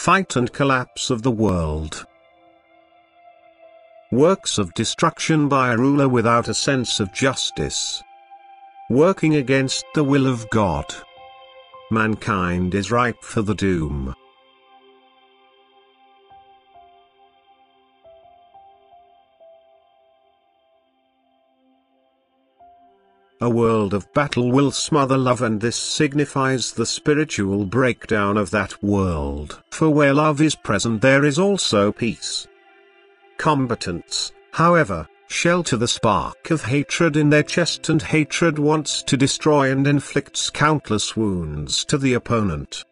fight and collapse of the world. Works of destruction by a ruler without a sense of justice. Working against the will of God. Mankind is ripe for the doom. A world of battle will smother love, and this signifies the spiritual breakdown of that world. For where love is present, there is also peace. Combatants, however, shelter the spark of hatred in their chest, and hatred wants to destroy and inflicts countless wounds to the opponent.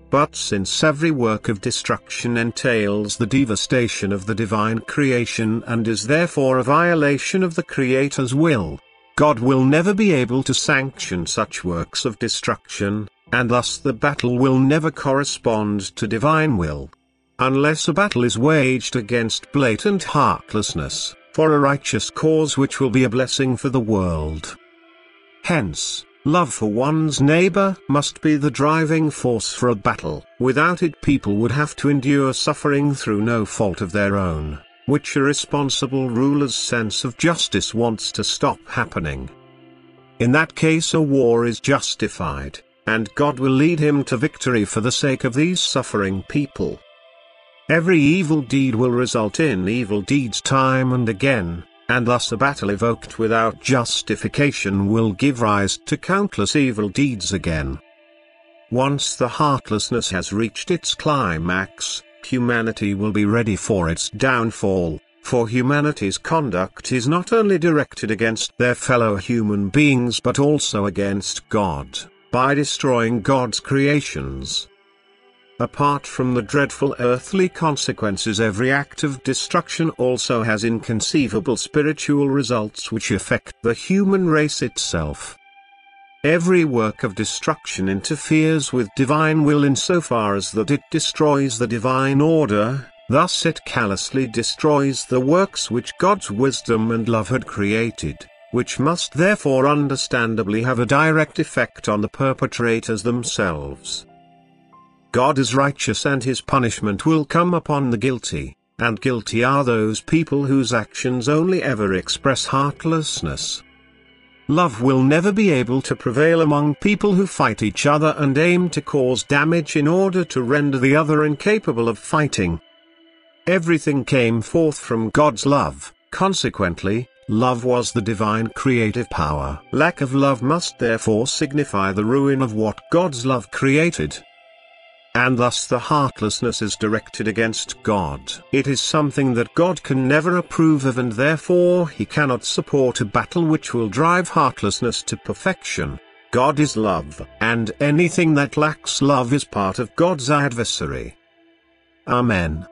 But since every work of destruction entails the devastation of the divine creation and is therefore a violation of the Creator's will, God will never be able to sanction such works of destruction, and thus the battle will never correspond to divine will. Unless a battle is waged against blatant heartlessness, for a righteous cause which will be a blessing for the world. Hence, love for one's neighbor must be the driving force for a battle. Without it, people would have to endure suffering through no fault of their own, which a responsible ruler's sense of justice wants to stop happening. In that case, a war is justified, and God will lead him to victory for the sake of these suffering people. Every evil deed will result in evil deeds time and again, and thus a battle evoked without justification will give rise to countless evil deeds again. Once the heartlessness has reached its climax, humanity will be ready for its downfall, for humanity's conduct is not only directed against their fellow human beings but also against God, by destroying God's creations. Apart from the dreadful earthly consequences, every act of destruction also has inconceivable spiritual results which affect the human race itself. Every work of destruction interferes with divine will insofar as that it destroys the divine order, thus it callously destroys the works which God's wisdom and love had created, which must therefore understandably have a direct effect on the perpetrators themselves. God is righteous, and his punishment will come upon the guilty, and guilty are those people whose actions only ever express heartlessness. Love will never be able to prevail among people who fight each other and aim to cause damage in order to render the other incapable of fighting. Everything came forth from God's love, consequently, love was the divine creative power. Lack of love must therefore signify the ruin of what God's love created. And thus the heartlessness is directed against God. It is something that God can never approve of, and therefore he cannot support a battle which will drive heartlessness to perfection. God is love, and anything that lacks love is part of God's adversary. Amen.